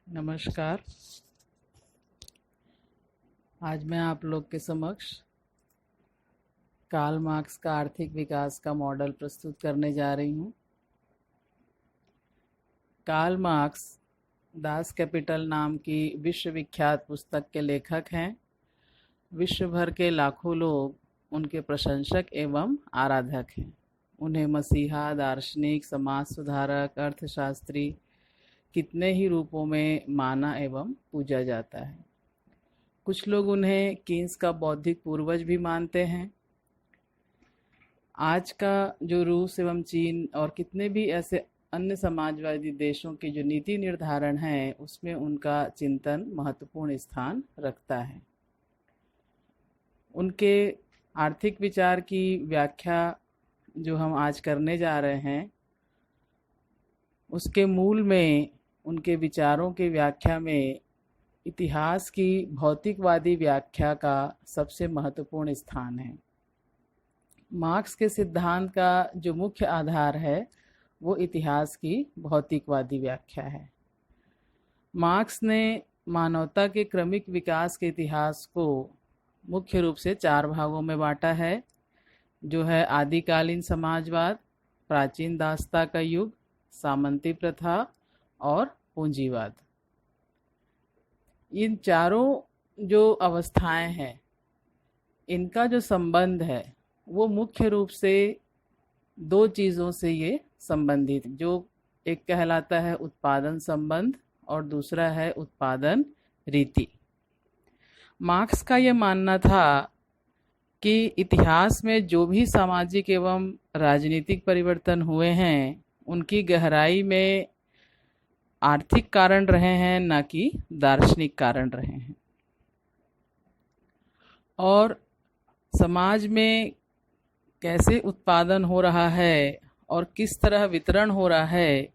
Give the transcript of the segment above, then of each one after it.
नमस्कार। आज मैं आप लोग के समक्ष कार्ल मार्क्स का आर्थिक विकास का मॉडल प्रस्तुत करने जा रही हूँ। कार्ल मार्क्स दास कैपिटल नाम की विश्वविख्यात पुस्तक के लेखक हैं। विश्व भर के लाखों लोग उनके प्रशंसक एवं आराधक हैं। उन्हें मसीहा, दार्शनिक, समाज सुधारक, अर्थशास्त्री कितने ही रूपों में माना एवं पूजा जाता है। कुछ लोग उन्हें कीन्स का बौद्धिक पूर्वज भी मानते हैं। आज का जो रूस एवं चीन और कितने भी ऐसे अन्य समाजवादी देशों के जो नीति निर्धारण हैं, उसमें उनका चिंतन महत्वपूर्ण स्थान रखता है। उनके आर्थिक विचार की व्याख्या जो हम आज करने जा रहे हैं, उसके मूल में, उनके विचारों की व्याख्या में इतिहास की भौतिकवादी व्याख्या का सबसे महत्वपूर्ण स्थान है। मार्क्स के सिद्धांत का जो मुख्य आधार है वो इतिहास की भौतिकवादी व्याख्या है। मार्क्स ने मानवता के क्रमिक विकास के इतिहास को मुख्य रूप से 4 भागों में बांटा है, जो है आदिकालीन समाजवाद, प्राचीन दासता का युग, सामंती प्रथा और पूंजीवाद। इन चारों जो अवस्थाएं हैं, इनका जो संबंध है वो मुख्य रूप से 2 चीज़ों से ये संबंधित, जो एक कहलाता है उत्पादन संबंध और दूसरा है उत्पादन रीति। मार्क्स का ये मानना था कि इतिहास में जो भी सामाजिक एवं राजनीतिक परिवर्तन हुए हैं, उनकी गहराई में आर्थिक कारण रहे हैं, ना कि दार्शनिक कारण रहे हैं। और समाज में कैसे उत्पादन हो रहा है और किस तरह वितरण हो रहा है,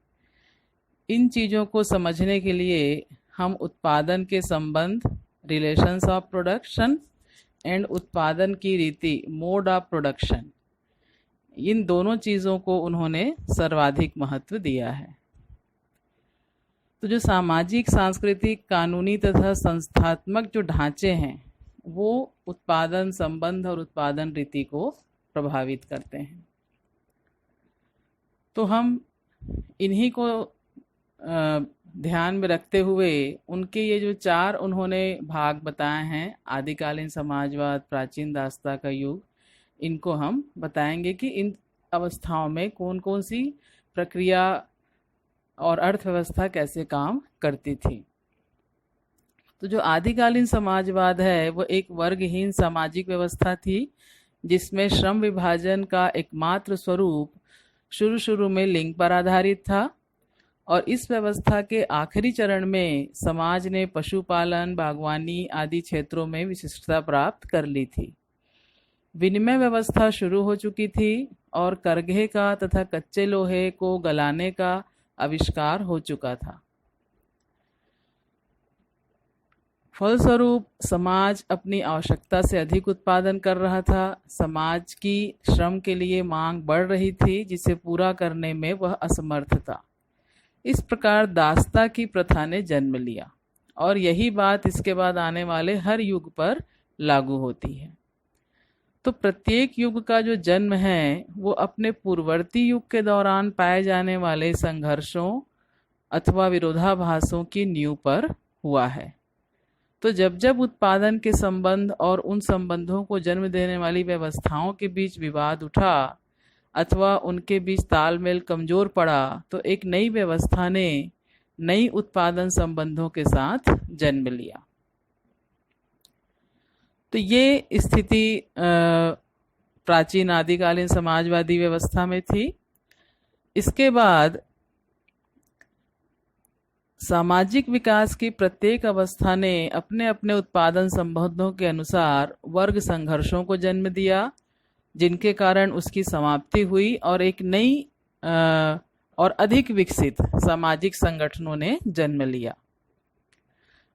इन चीज़ों को समझने के लिए हम उत्पादन के संबंध, रिलेशंस ऑफ प्रोडक्शन एंड उत्पादन की रीति, मोड ऑफ प्रोडक्शन, इन दोनों चीज़ों को उन्होंने सर्वाधिक महत्व दिया है। तो जो सामाजिक, सांस्कृतिक, कानूनी तथा संस्थात्मक जो ढांचे हैं, वो उत्पादन संबंध और उत्पादन रीति को प्रभावित करते हैं। तो हम इन्हीं को ध्यान में रखते हुए उनके ये जो 4 उन्होंने भाग बताए हैं, आदिकालीन समाजवाद, प्राचीन दासता का युग, इनको हम बताएंगे कि इन अवस्थाओं में कौन कौन सी प्रक्रिया और अर्थव्यवस्था कैसे काम करती थी। तो जो आदिकालीन समाजवाद है वो एक वर्गहीन सामाजिक व्यवस्था थी, जिसमें श्रम विभाजन का एकमात्र स्वरूप शुरू में लिंग पर आधारित था। और इस व्यवस्था के आखिरी चरण में समाज ने पशुपालन, बागवानी आदि क्षेत्रों में विशिष्टता प्राप्त कर ली थी। विनिमय व्यवस्था शुरू हो चुकी थी और करघे का तथा कच्चे लोहे को गलाने का आविष्कार हो चुका था। फलस्वरूप समाज अपनी आवश्यकता से अधिक उत्पादन कर रहा था। समाज की श्रम के लिए मांग बढ़ रही थी, जिसे पूरा करने में वह असमर्थ था। इस प्रकार दासता की प्रथा ने जन्म लिया और यही बात इसके बाद आने वाले हर युग पर लागू होती है। तो प्रत्येक युग का जो जन्म है वो अपने पूर्ववर्ती युग के दौरान पाए जाने वाले संघर्षों अथवा विरोधाभासों की नींव पर हुआ है। तो जब जब उत्पादन के संबंध और उन संबंधों को जन्म देने वाली व्यवस्थाओं के बीच विवाद उठा अथवा उनके बीच तालमेल कमजोर पड़ा, तो एक नई व्यवस्था ने नई उत्पादन संबंधों के साथ जन्म लिया। तो ये स्थिति प्राचीन आदिकालीन समाजवादी व्यवस्था में थी। इसके बाद सामाजिक विकास की प्रत्येक अवस्था ने अपने अपने उत्पादन संबंधों के अनुसार वर्ग संघर्षों को जन्म दिया, जिनके कारण उसकी समाप्ति हुई और एक नई और अधिक विकसित सामाजिक संगठनों ने जन्म लिया।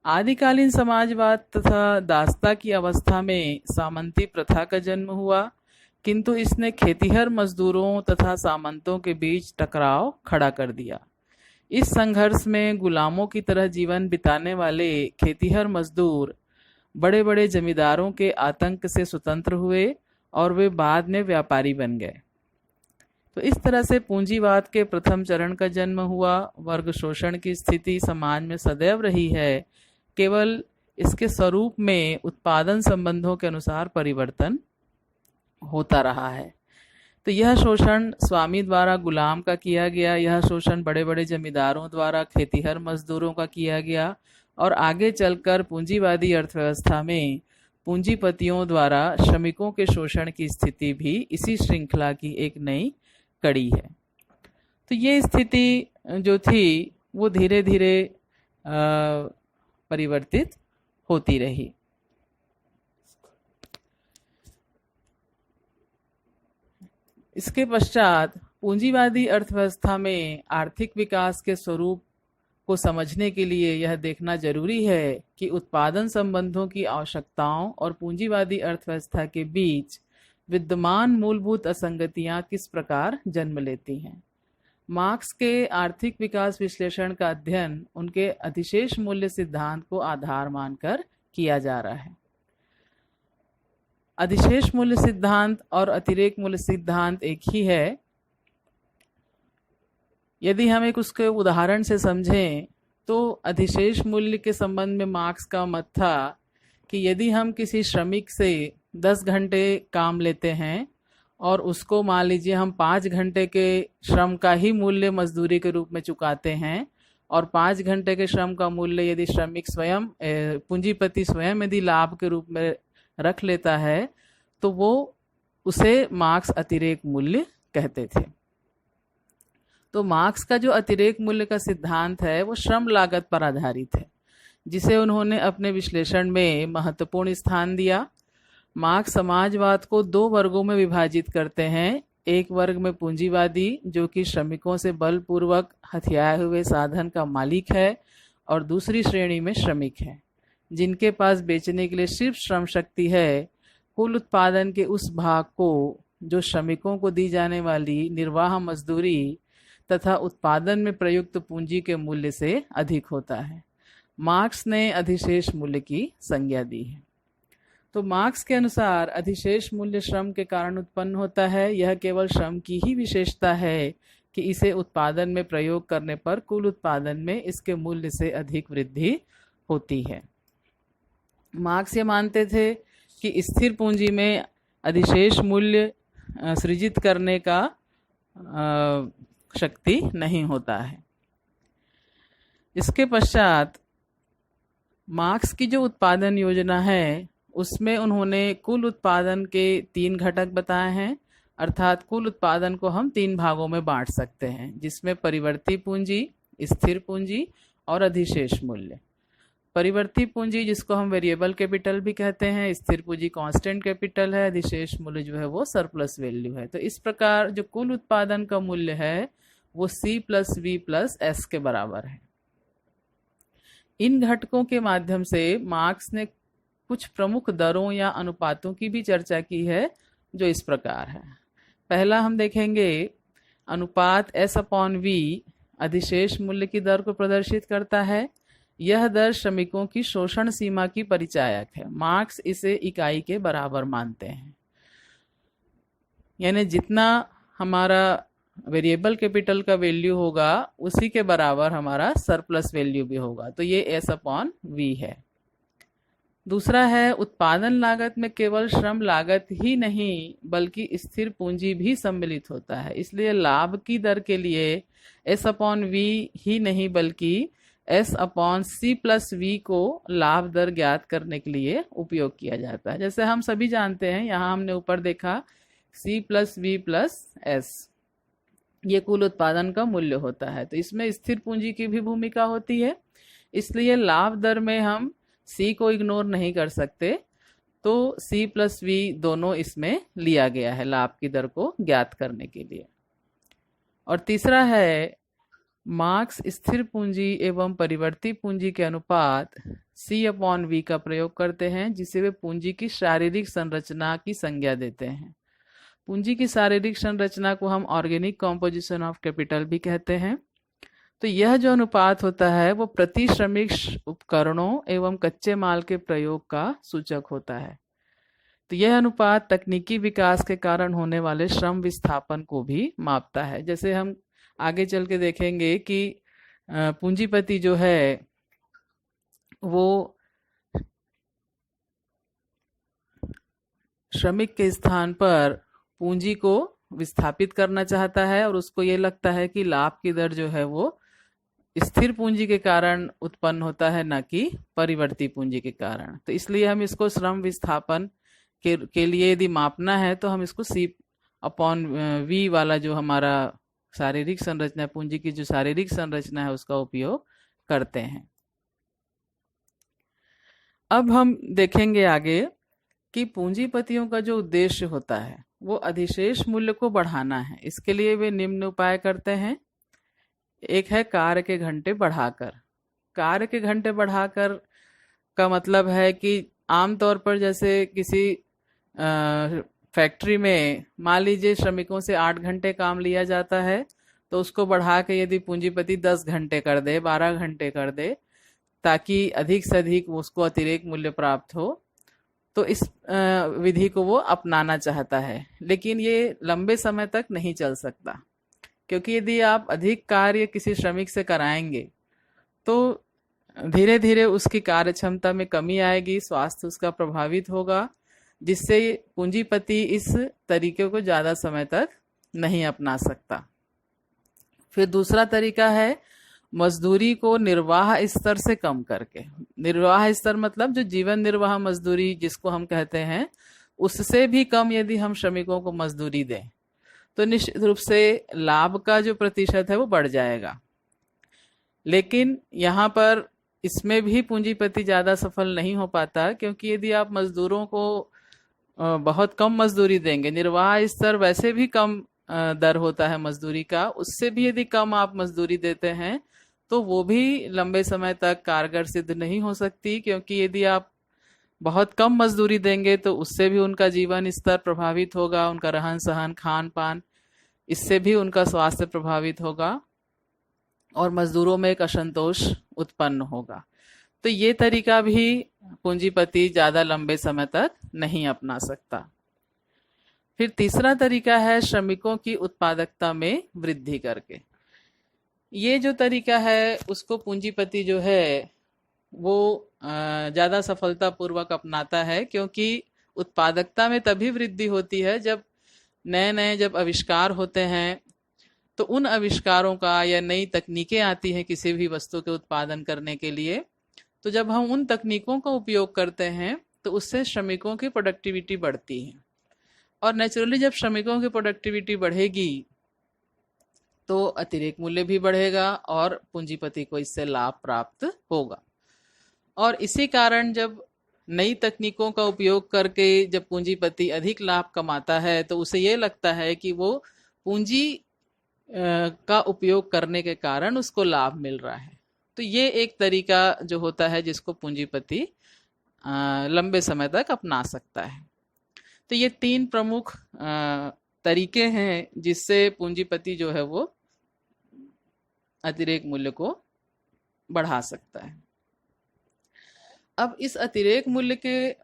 आदिकालीन समाजवाद तथा दासता की अवस्था में सामंती प्रथा का जन्म हुआ, किंतु इसने खेतिहर मजदूरों तथा सामंतों के बीच टकराव खड़ा कर दिया। इस संघर्ष में गुलामों की तरह जीवन बिताने वाले खेतीहर मजदूर बड़े बड़े जमींदारों के आतंक से स्वतंत्र हुए और वे बाद में व्यापारी बन गए। तो इस तरह से पूंजीवाद के प्रथम चरण का जन्म हुआ। वर्ग शोषण की स्थिति समाज में सदैव रही है, केवल इसके स्वरूप में उत्पादन संबंधों के अनुसार परिवर्तन होता रहा है। तो यह शोषण स्वामी द्वारा गुलाम का किया गया, यह शोषण बड़े बड़े जमींदारों द्वारा खेतीहर मजदूरों का किया गया, और आगे चलकर पूंजीवादी अर्थव्यवस्था में पूंजीपतियों द्वारा श्रमिकों के शोषण की स्थिति भी इसी श्रृंखला की एक नई कड़ी है। तो ये स्थिति जो थी वो धीरे धीरे परिवर्तित होती रही। इसके पश्चात पूंजीवादी अर्थव्यवस्था में आर्थिक विकास के स्वरूप को समझने के लिए यह देखना जरूरी है कि उत्पादन संबंधों की आवश्यकताओं और पूंजीवादी अर्थव्यवस्था के बीच विद्यमान मूलभूत असंगतियां किस प्रकार जन्म लेती हैं। मार्क्स के आर्थिक विकास विश्लेषण का अध्ययन उनके अधिशेष मूल्य सिद्धांत को आधार मानकर किया जा रहा है। अधिशेष मूल्य सिद्धांत और अतिरेक मूल्य सिद्धांत एक ही है। यदि हम एक उसके उदाहरण से समझें तो अधिशेष मूल्य के संबंध में मार्क्स का मत था कि यदि हम किसी श्रमिक से 10 घंटे काम लेते हैं और उसको मान लीजिए हम 5 घंटे के श्रम का ही मूल्य मजदूरी के रूप में चुकाते हैं, और 5 घंटे के श्रम का मूल्य यदि श्रमिक स्वयं पूंजीपति स्वयं यदि लाभ के रूप में रख लेता है तो वो उसे मार्क्स अतिरेक मूल्य कहते थे। तो मार्क्स का जो अतिरेक मूल्य का सिद्धांत है वो श्रम लागत पर आधारित है, जिसे उन्होंने अपने विश्लेषण में महत्वपूर्ण स्थान दिया। मार्क्स समाजवाद को 2 वर्गों में विभाजित करते हैं। एक वर्ग में पूंजीवादी जो कि श्रमिकों से बलपूर्वक हथियाए हुए साधन का मालिक है, और दूसरी श्रेणी में श्रमिक है जिनके पास बेचने के लिए सिर्फ श्रम शक्ति है। कुल उत्पादन के उस भाग को जो श्रमिकों को दी जाने वाली निर्वाह मजदूरी तथा उत्पादन में प्रयुक्त पूंजी के मूल्य से अधिक होता है। मार्क्स ने अधिशेष मूल्य की संज्ञा दी है। तो मार्क्स के अनुसार अधिशेष मूल्य श्रम के कारण उत्पन्न होता है। यह केवल श्रम की ही विशेषता है कि इसे उत्पादन में प्रयोग करने पर कुल उत्पादन में इसके मूल्य से अधिक वृद्धि होती है। मार्क्स ये मानते थे कि स्थिर पूंजी में अधिशेष मूल्य सृजित करने का शक्ति नहीं होता है। इसके पश्चात मार्क्स की जो उत्पादन योजना है उसमें उन्होंने कुल उत्पादन के 3 घटक बताए हैं, अर्थात कुल उत्पादन को हम 3 भागों में बांट सकते हैं, जिसमें परिवर्ती पूंजी, स्थिर पूंजी और अधिशेष मूल्य। परिवर्ती पूंजी जिसको हम वेरिएबल कैपिटल भी कहते हैं, स्थिर पूंजी कांस्टेंट कैपिटल है, अधिशेष मूल्य जो है वो सरप्लस वैल्यू है। तो इस प्रकार जो कुल उत्पादन का मूल्य है वो C+V+S के बराबर है। इन घटकों के माध्यम से मार्क्स ने कुछ प्रमुख दरों या अनुपातों की भी चर्चा की है, जो इस प्रकार है। पहला हम देखेंगे अनुपात S/V अधिशेष मूल्य की दर को प्रदर्शित करता है। यह दर श्रमिकों की शोषण सीमा की परिचायक है। मार्क्स इसे इकाई के बराबर मानते हैं, यानी जितना हमारा वेरिएबल कैपिटल का वैल्यू होगा उसी के बराबर हमारा सरप्लस वैल्यू भी होगा। तो ये S/V है। दूसरा है उत्पादन लागत में केवल श्रम लागत ही नहीं बल्कि स्थिर पूंजी भी सम्मिलित होता है, इसलिए लाभ की दर के लिए S/V ही नहीं बल्कि S/C+V को लाभ दर ज्ञात करने के लिए उपयोग किया जाता है। जैसे हम सभी जानते हैं, यहाँ हमने ऊपर देखा C+V+S, ये कुल उत्पादन का मूल्य होता है। तो इसमें स्थिर पूंजी की भी भूमिका होती है, इसलिए लाभ दर में हम C को इग्नोर नहीं कर सकते। तो C+V दोनों इसमें लिया गया है लाभ की दर को ज्ञात करने के लिए। और तीसरा है मार्क्स स्थिर पूंजी एवं परिवर्ती पूंजी के अनुपात C/V का प्रयोग करते हैं, जिसे वे पूंजी की शारीरिक संरचना की संज्ञा देते हैं। पूंजी की शारीरिक संरचना को हम ऑर्गेनिक कॉम्पोजिशन ऑफ कैपिटल भी कहते हैं। तो यह जो अनुपात होता है वो प्रति श्रमिक उपकरणों एवं कच्चे माल के प्रयोग का सूचक होता है। तो यह अनुपात तकनीकी विकास के कारण होने वाले श्रम विस्थापन को भी मापता है। जैसे हम आगे चल के देखेंगे कि पूंजीपति जो है वो श्रमिक के स्थान पर पूंजी को विस्थापित करना चाहता है और उसको ये लगता है कि लाभ की दर जो है वो स्थिर पूंजी के कारण उत्पन्न होता है, न कि परिवर्ती पूंजी के कारण। तो इसलिए हम इसको श्रम विस्थापन के लिए यदि मापना है तो हम इसको C/V वाला जो हमारा शारीरिक संरचना है, पूंजी की जो शारीरिक संरचना है, उसका उपयोग करते हैं। अब हम देखेंगे आगे कि पूंजीपतियों का जो उद्देश्य होता है वो अधिशेष मूल्य को बढ़ाना है। इसके लिए वे निम्न उपाय करते हैं। एक है कार्य के घंटे बढ़ाकर। कार्य के घंटे बढ़ाकर का मतलब है कि आमतौर पर जैसे किसी फैक्ट्री में मान लीजिए श्रमिकों से 8 घंटे काम लिया जाता है, तो उसको बढ़ा के यदि पूंजीपति 10 घंटे कर दे, 12 घंटे कर दे, ताकि अधिक से अधिक उसको अतिरिक्त मूल्य प्राप्त हो, तो इस विधि को वो अपनाना चाहता है। लेकिन ये लंबे समय तक नहीं चल सकता, क्योंकि यदि आप अधिक कार्य किसी श्रमिक से कराएंगे तो धीरे धीरे उसकी कार्य क्षमता में कमी आएगी, स्वास्थ्य उसका प्रभावित होगा, जिससे पूंजीपति इस तरीके को ज़्यादा समय तक नहीं अपना सकता। फिर दूसरा तरीका है मजदूरी को निर्वाह स्तर से कम करके। निर्वाह स्तर मतलब जो जीवन निर्वाह मजदूरी जिसको हम कहते हैं, उससे भी कम यदि हम श्रमिकों को मजदूरी दें तो निश्चित रूप से लाभ का जो प्रतिशत है वो बढ़ जाएगा। लेकिन यहाँ पर इसमें भी पूंजीपति ज़्यादा सफल नहीं हो पाता, क्योंकि यदि आप मजदूरों को बहुत कम मजदूरी देंगे, निर्वाह स्तर वैसे भी कम दर होता है मजदूरी का, उससे भी यदि कम आप मजदूरी देते हैं तो वो भी लंबे समय तक कारगर सिद्ध नहीं हो सकती, क्योंकि यदि आप बहुत कम मजदूरी देंगे तो उससे भी उनका जीवन स्तर प्रभावित होगा, उनका रहन सहन, खान पान, इससे भी उनका स्वास्थ्य प्रभावित होगा और मजदूरों में एक असंतोष उत्पन्न होगा। तो ये तरीका भी पूंजीपति ज़्यादा लंबे समय तक नहीं अपना सकता। फिर तीसरा तरीका है श्रमिकों की उत्पादकता में वृद्धि करके। ये जो तरीका है उसको पूंजीपति जो है वो ज़्यादा सफलतापूर्वक अपनाता है, क्योंकि उत्पादकता में तभी वृद्धि होती है जब नए जब आविष्कार होते हैं, तो उन आविष्कारों का या नई तकनीकें आती हैं किसी भी वस्तु के उत्पादन करने के लिए, तो जब हम उन तकनीकों का उपयोग करते हैं तो उससे श्रमिकों की प्रोडक्टिविटी बढ़ती है, और नेचुरली जब श्रमिकों की प्रोडक्टिविटी बढ़ेगी तो अतिरिक्त मूल्य भी बढ़ेगा और पूंजीपति को इससे लाभ प्राप्त होगा। और इसी कारण जब नई तकनीकों का उपयोग करके जब पूंजीपति अधिक लाभ कमाता है तो उसे ये लगता है कि वो पूंजी का उपयोग करने के कारण उसको लाभ मिल रहा है। तो ये एक तरीका जो होता है जिसको पूंजीपति लंबे समय तक अपना सकता है। तो ये 3 प्रमुख तरीके हैं जिससे पूंजीपति जो है वो अतिरिक्त मूल्य को बढ़ा सकता है। अब इस अतिरिक्त मूल्य के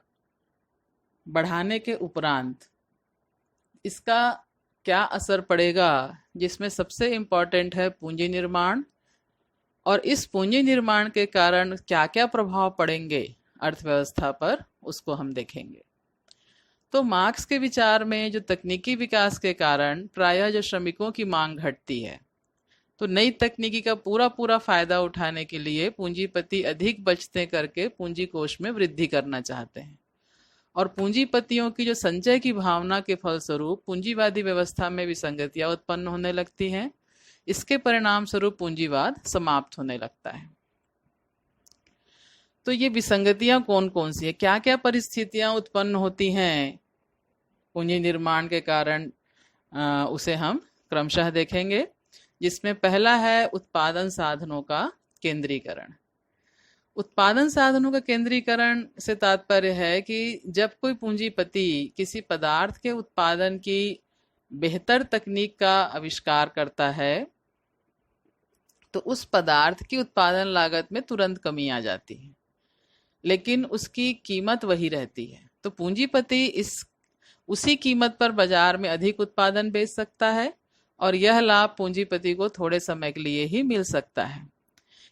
बढ़ाने के उपरांत इसका क्या असर पड़ेगा, जिसमें सबसे इम्पॉर्टेंट है पूंजी निर्माण, और इस पूंजी निर्माण के कारण क्या क्या प्रभाव पड़ेंगे अर्थव्यवस्था पर, उसको हम देखेंगे। तो मार्क्स के विचार में जो तकनीकी विकास के कारण प्रायः जो श्रमिकों की मांग घटती है, तो नई तकनीकी का पूरा फायदा उठाने के लिए पूंजीपति अधिक बचतें करके पूंजी कोष में वृद्धि करना चाहते हैं, और पूंजीपतियों की जो संचय की भावना के फलस्वरूप पूंजीवादी व्यवस्था में विसंगतियां उत्पन्न होने लगती हैं। इसके परिणाम स्वरूप पूंजीवाद समाप्त होने लगता है। तो ये विसंगतियां कौन कौन सी है, क्या क्या परिस्थितियां उत्पन्न होती हैं पूंजी निर्माण के कारण, उसे हम क्रमशः देखेंगे। जिसमें पहला है उत्पादन साधनों का केंद्रीकरण। उत्पादन साधनों का केंद्रीकरण से तात्पर्य है कि जब कोई पूंजीपति किसी पदार्थ के उत्पादन की बेहतर तकनीक का आविष्कार करता है तो उस पदार्थ की उत्पादन लागत में तुरंत कमी आ जाती है, लेकिन उसकी कीमत वही रहती है। तो पूंजीपति इस उसी कीमत पर बाजार में अधिक उत्पादन बेच सकता है, और यह लाभ पूंजीपति को थोड़े समय के लिए ही मिल सकता है,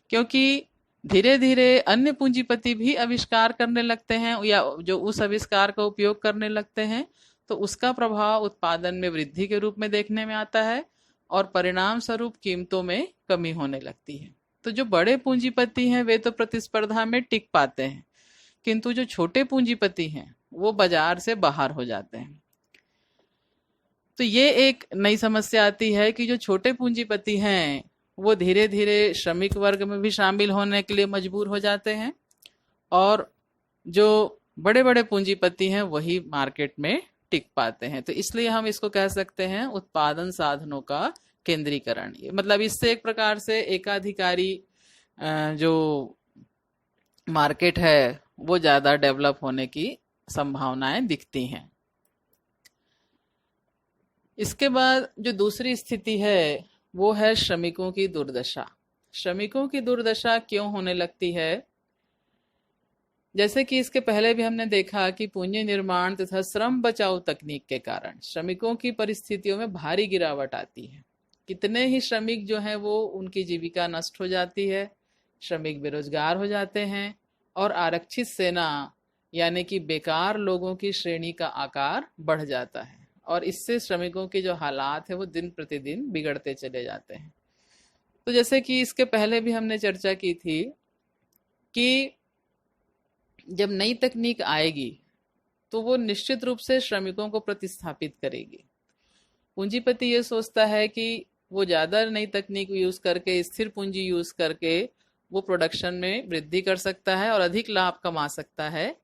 क्योंकि धीरे धीरे अन्य पूंजीपति भी आविष्कार करने लगते हैं या जो उस आविष्कार का उपयोग करने लगते हैं, तो उसका प्रभाव उत्पादन में वृद्धि के रूप में देखने में आता है और परिणाम स्वरूप कीमतों में कमी होने लगती है। तो जो बड़े पूंजीपति हैं वे तो प्रतिस्पर्धा में टिक पाते हैं, किंतु जो छोटे पूंजीपति हैं वो बाजार से बाहर हो जाते हैं। तो ये एक नई समस्या आती है कि जो छोटे पूंजीपति हैं वो धीरे धीरे श्रमिक वर्ग में भी शामिल होने के लिए मजबूर हो जाते हैं, और जो बड़े बड़े पूंजीपति हैं वही मार्केट में टिक पाते हैं। तो इसलिए हम इसको कह सकते हैं उत्पादन साधनों का केंद्रीकरण। मतलब इससे एक प्रकार से एकाधिकारी जो मार्केट है वो ज्यादा डेवलप होने की संभावनाएं दिखती हैं। इसके बाद जो दूसरी स्थिति है वो है श्रमिकों की दुर्दशा। श्रमिकों की दुर्दशा क्यों होने लगती है? जैसे कि इसके पहले भी हमने देखा कि पूंजी निर्माण तथा श्रम बचाओ तकनीक के कारण श्रमिकों की परिस्थितियों में भारी गिरावट आती है। कितने ही श्रमिक जो हैं वो उनकी जीविका नष्ट हो जाती है, श्रमिक बेरोजगार हो जाते हैं, और आरक्षित सेना यानी कि बेकार लोगों की श्रेणी का आकार बढ़ जाता है, और इससे श्रमिकों के जो हालात है वो दिन प्रतिदिन बिगड़ते चले जाते हैं। तो जैसे कि इसके पहले भी हमने चर्चा की थी कि जब नई तकनीक आएगी तो वो निश्चित रूप से श्रमिकों को प्रतिस्थापित करेगी। पूंजीपति ये सोचता है कि वो ज़्यादा नई तकनीक यूज़ करके, स्थिर पूंजी यूज़ करके वो प्रोडक्शन में वृद्धि कर सकता है और अधिक लाभ कमा सकता है,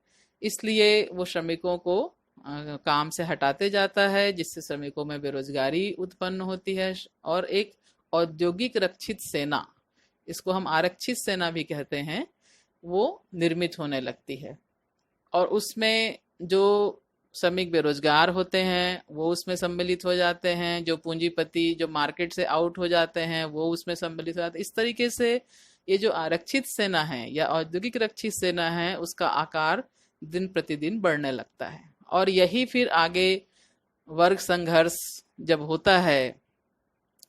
इसलिए वो श्रमिकों को काम से हटाते जाता है, जिससे श्रमिकों में बेरोजगारी उत्पन्न होती है, और एक औद्योगिक रक्षित सेना, इसको हम आरक्षित सेना भी कहते हैं, वो निर्मित होने लगती है। और उसमें जो श्रमिक बेरोजगार होते हैं वो उसमें सम्मिलित हो जाते हैं, जो पूंजीपति जो मार्केट से आउट हो जाते हैं वो उसमें सम्मिलित हो जाते हैं। इस तरीके से ये जो आरक्षित सेना है या औद्योगिक रक्षित सेना है उसका आकार दिन प्रतिदिन बढ़ने लगता है, और यही फिर आगे वर्ग संघर्ष जब होता है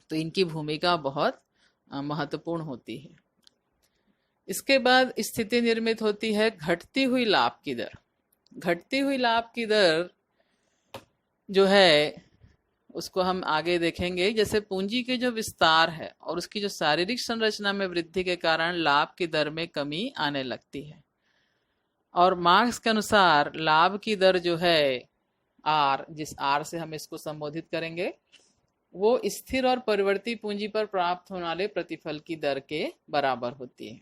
तो इनकी भूमिका बहुत महत्वपूर्ण होती है। इसके बाद स्थिति निर्मित होती है घटती हुई लाभ की दर। घटती हुई लाभ की दर जो है उसको हम आगे देखेंगे। जैसे पूंजी के जो विस्तार है और उसकी जो शारीरिक संरचना में वृद्धि के कारण लाभ की दर में कमी आने लगती है, और मार्क्स के अनुसार लाभ की दर जो है आर, जिस आर से हम इसको संबोधित करेंगे, वो स्थिर और परिवर्ती पूंजी पर प्राप्त होने वाले प्रतिफल की दर के बराबर होती है।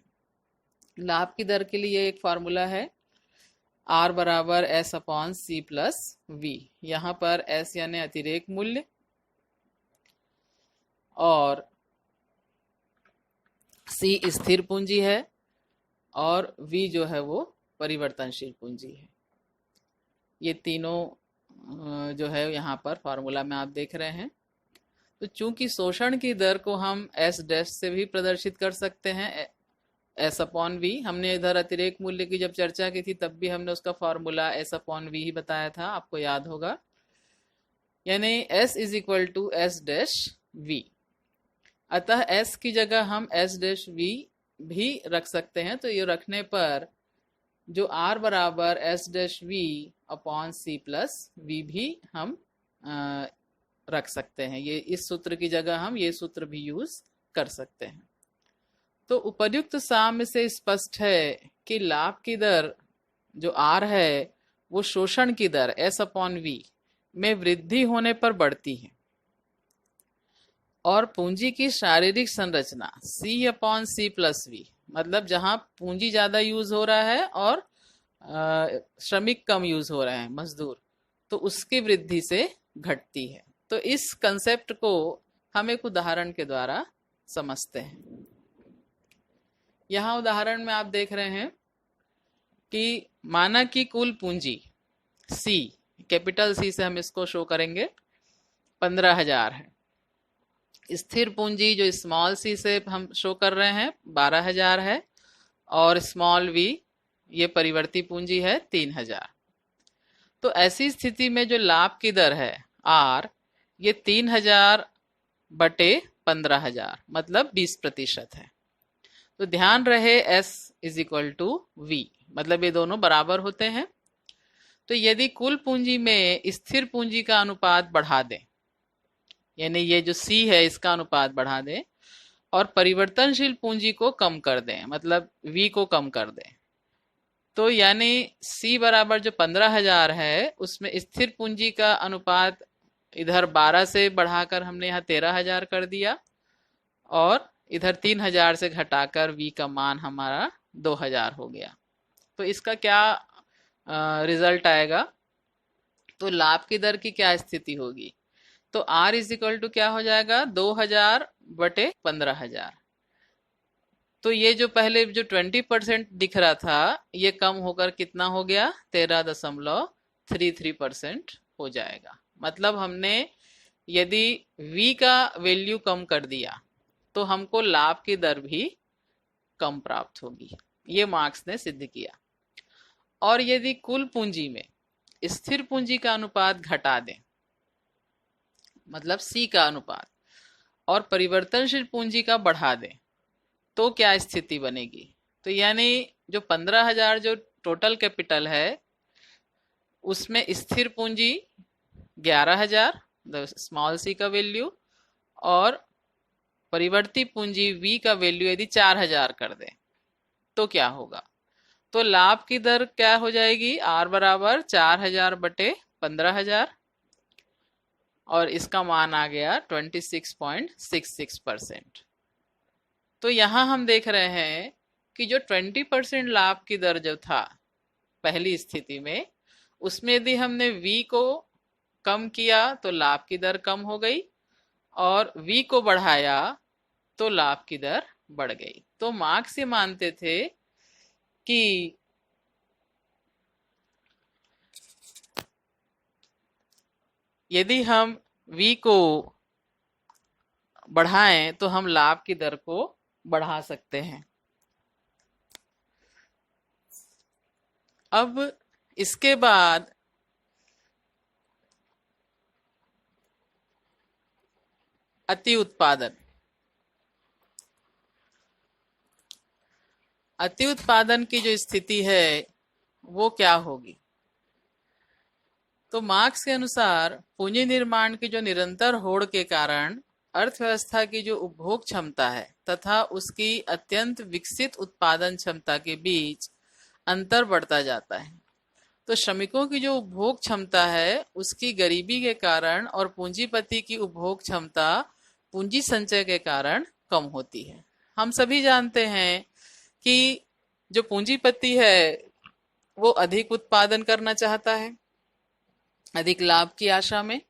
लाभ की दर के लिए एक फॉर्मूला है R बराबर S upon C plus V। यहाँ पर S यानी अतिरेक मूल्य और C स्थिर पूंजी है और V जो है वो परिवर्तनशील पूंजी है। ये तीनों जो है यहाँ पर फॉर्मूला में आप देख रहे हैं। तो चूंकि शोषण की दर को हम S डैश से भी प्रदर्शित कर सकते हैं, S अपॉन वी। हमने इधर अतिरेक मूल्य की जब चर्चा की थी तब भी हमने उसका फॉर्मूला S अपॉन वी ही बताया था, आपको याद होगा। यानी S is equal to S dash V. अतः S की जगह हम S डैश वी भी रख सकते हैं। तो ये रखने पर जो R बराबर S dash V upon C plus V भी हम रख सकते हैं। ये इस सूत्र की जगह हम ये सूत्र भी यूज कर सकते हैं। तो उपर्युक्त साम्य से स्पष्ट है कि लाभ की दर जो R है वो शोषण की दर S अपॉन वी में वृद्धि होने पर बढ़ती है, और पूंजी की शारीरिक संरचना C upon C plus V, मतलब जहां पूंजी ज्यादा यूज हो रहा है और श्रमिक कम यूज हो रहे हैं, मजदूर, तो उसकी वृद्धि से घटती है। तो इस कंसेप्ट को हम एक उदाहरण के द्वारा समझते हैं। यहाँ उदाहरण में आप देख रहे हैं कि माना कि कुल पूंजी C, कैपिटल C से हम इसको शो करेंगे, 15,000 है। स्थिर पूंजी जो स्मॉल सी से हम शो कर रहे हैं 12,000 है, और स्मॉल वी ये परिवर्ती पूंजी है 3,000। तो ऐसी स्थिति में जो लाभ की दर है आर, ये 3,000 बटे 15,000 मतलब 20% है। तो ध्यान रहे S is equal to V, मतलब ये दोनों बराबर होते हैं। तो यदि कुल पूंजी में स्थिर पूंजी का अनुपात बढ़ा दें, यानी ये जो सी है इसका अनुपात बढ़ा दें, और परिवर्तनशील पूंजी को कम कर दें, मतलब वी को कम कर दें, तो यानी सी बराबर जो 15,000 है उसमें स्थिर पूंजी का अनुपात इधर 12 से बढ़ाकर हमने यहाँ 13,000 कर दिया, और इधर 3,000 से घटाकर वी का मान हमारा 2,000 हो गया। तो इसका क्या रिजल्ट आएगा, तो लाभ की दर की क्या स्थिति होगी, तो R इज इक्वल टू क्या हो जाएगा 2,000 बटे 15,000। तो ये जो पहले जो 20% दिख रहा था ये कम होकर कितना हो गया 13.33% हो जाएगा। मतलब हमने यदि V का वैल्यू कम कर दिया तो हमको लाभ की दर भी कम प्राप्त होगी, ये मार्क्स ने सिद्ध किया। और यदि कुल पूंजी में स्थिर पूंजी का अनुपात घटा दें, मतलब C का अनुपात, और परिवर्तनशील पूंजी का बढ़ा दें, तो क्या स्थिति बनेगी, तो यानी जो 15,000 जो टोटल कैपिटल है उसमें स्थिर पूंजी 11,000 स्मॉल सी का वैल्यू, और परिवर्ती पूंजी V का वैल्यू यदि 4,000 कर दें तो क्या होगा, तो लाभ की दर क्या हो जाएगी R बराबर 4,000 बटे 15,000, और इसका मान आ गया 26.66%। तो यहां हम देख रहे हैं कि जो 20% लाभ की दर जो था पहली स्थिति में, उसमें यदि हमने V को कम किया तो लाभ की दर कम हो गई, और V को बढ़ाया तो लाभ की दर बढ़ गई। तो मार्क्स ये मानते थे कि यदि हम V को बढ़ाएं तो हम लाभ की दर को बढ़ा सकते हैं। अब इसके बाद अति उत्पादन। अति उत्पादन की जो स्थिति है वो क्या होगी, तो मार्क्स के अनुसार पूंजी निर्माण की जो निरंतर होड़ के कारण अर्थव्यवस्था की जो उपभोग क्षमता है तथा उसकी अत्यंत विकसित उत्पादन क्षमता के बीच अंतर बढ़ता जाता है। तो श्रमिकों की जो उपभोग क्षमता है उसकी गरीबी के कारण और पूंजीपति की उपभोग क्षमता पूंजी संचय के कारण कम होती है। हम सभी जानते हैं कि जो पूंजीपति है वो अधिक उत्पादन करना चाहता है अधिक लाभ की आशा में,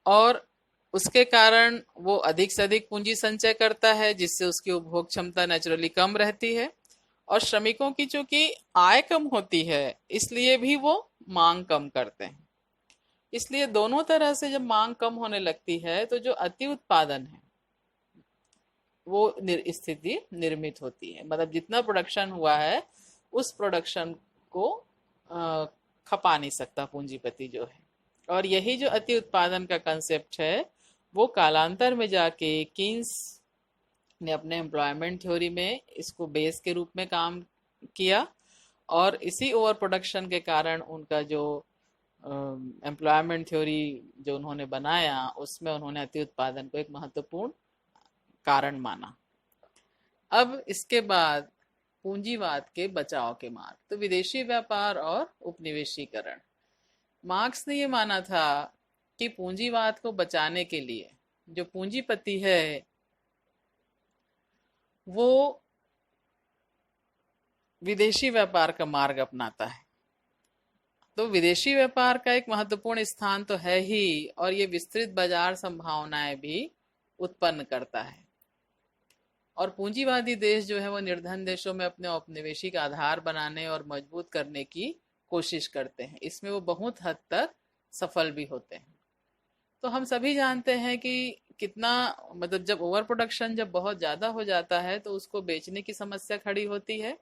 और उसके कारण वो अधिक से अधिक पूंजी संचय करता है जिससे उसकी उपभोग क्षमता नेचुरली कम रहती है। और श्रमिकों की चूंकि आय कम होती है इसलिए भी वो मांग कम करते हैं। इसलिए दोनों तरह से जब मांग कम होने लगती है तो जो अति उत्पादन है वो स्थिति निर्मित होती है, मतलब जितना प्रोडक्शन हुआ है उस प्रोडक्शन को खपा नहीं सकता पूंजीपति जो है। और यही जो अति उत्पादन का कंसेप्ट है वो कालांतर में जाके कीन्स ने अपने एम्प्लॉयमेंट थ्योरी में इसको बेस के रूप में काम किया, और इसी ओवर प्रोडक्शन के कारण उनका जो एम्प्लॉयमेंट थ्योरी जो उन्होंने बनाया उसमें उन्होंने अति उत्पादन को एक महत्वपूर्ण कारण माना। अब इसके बाद पूंजीवाद के बचाव के मार्ग, तो विदेशी व्यापार और उपनिवेशीकरण। मार्क्स ने ये माना था कि पूंजीवाद को बचाने के लिए जो पूंजीपति है वो विदेशी व्यापार का मार्ग अपनाता है। तो विदेशी व्यापार का एक महत्वपूर्ण स्थान तो है ही, और ये विस्तृत बाजार संभावनाएं भी उत्पन्न करता है। और पूंजीवादी देश जो है वो निर्धन देशों में अपने औपनिवेशिक आधार बनाने और मजबूत करने की कोशिश करते हैं, इसमें वो बहुत हद तक सफल भी होते हैं। तो हम सभी जानते हैं कि कितना, मतलब जब ओवर प्रोडक्शन जब बहुत ज़्यादा हो जाता है तो उसको बेचने की समस्या खड़ी होती है,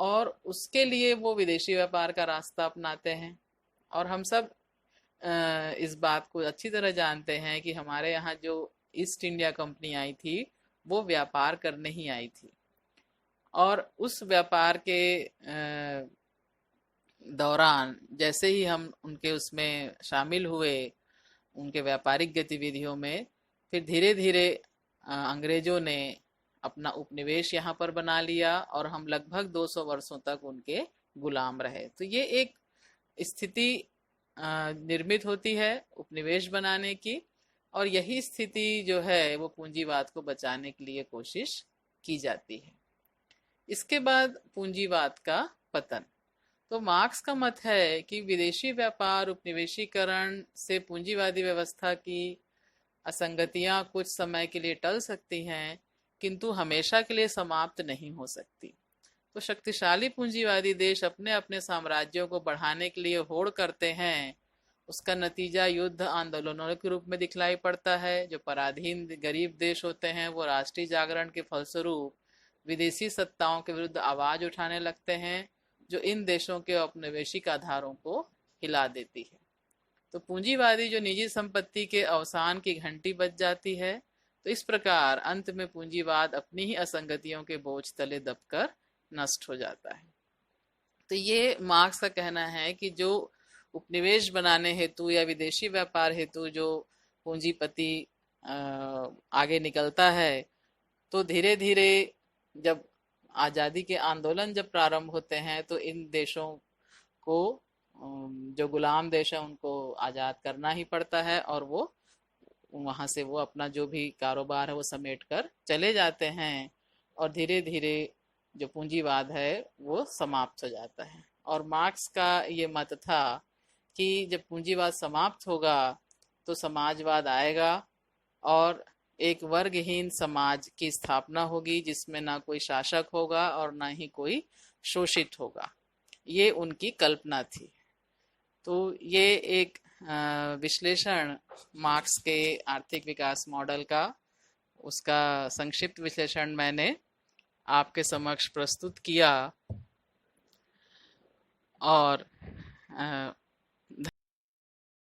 और उसके लिए वो विदेशी व्यापार का रास्ता अपनाते हैं। और हम सब इस बात को अच्छी तरह जानते हैं कि हमारे यहाँ जो ईस्ट इंडिया कंपनी आई थी वो व्यापार करने ही आई थी, और उस व्यापार के दौरान जैसे ही हम उनके उसमें शामिल हुए, उनके व्यापारिक गतिविधियों में, फिर धीरे धीरे अंग्रेजों ने अपना उपनिवेश यहाँ पर बना लिया और हम लगभग 200 वर्षों तक उनके गुलाम रहे। तो ये एक स्थिति निर्मित होती है उपनिवेश बनाने की, और यही स्थिति जो है वो पूंजीवाद को बचाने के लिए कोशिश की जाती है। इसके बाद पूंजीवाद का पतन। तो मार्क्स का मत है कि विदेशी व्यापार उपनिवेशीकरण से पूंजीवादी व्यवस्था की असंगतियां कुछ समय के लिए टल सकती हैं, किंतु हमेशा के लिए समाप्त नहीं हो सकती। तो शक्तिशाली पूंजीवादी देश अपने अपने साम्राज्यों को बढ़ाने के लिए होड़ करते हैं, उसका नतीजा युद्ध आंदोलनों के रूप में दिखलाई पड़ता है। जो पराधीन गरीब देश होते हैं वो राष्ट्रीय जागरण के फलस्वरूप विदेशी सत्ताओं के विरुद्ध आवाज उठाने लगते हैं, जो इन देशों के औपनिवेशिक आधारों को हिला देती है। तो पूंजीवादी जो निजी संपत्ति के अवसान की घंटी बज जाती है। तो इस प्रकार अंत में पूंजीवाद अपनी ही असंगतियों के बोझ तले दबकर नष्ट हो जाता है। तो ये मार्क्स का कहना है कि जो उपनिवेश बनाने हेतु या विदेशी व्यापार हेतु जो पूंजीपति आगे निकलता है, तो धीरे धीरे जब आज़ादी के आंदोलन जब प्रारंभ होते हैं तो इन देशों को, जो गुलाम देश है उनको आज़ाद करना ही पड़ता है, और वो वहाँ से वो अपना जो भी कारोबार है वो समेट कर चले जाते हैं, और धीरे धीरे जो पूंजीवाद है वो समाप्त हो जाता है। और मार्क्स का ये मत था कि जब पूंजीवाद समाप्त होगा तो समाजवाद आएगा, और एक वर्गहीन समाज की स्थापना होगी जिसमें ना कोई शासक होगा और ना ही कोई शोषित होगा। ये उनकी कल्पना थी। तो ये एक विश्लेषण मार्क्स के आर्थिक विकास मॉडल का, उसका संक्षिप्त विश्लेषण मैंने आपके समक्ष प्रस्तुत किया। और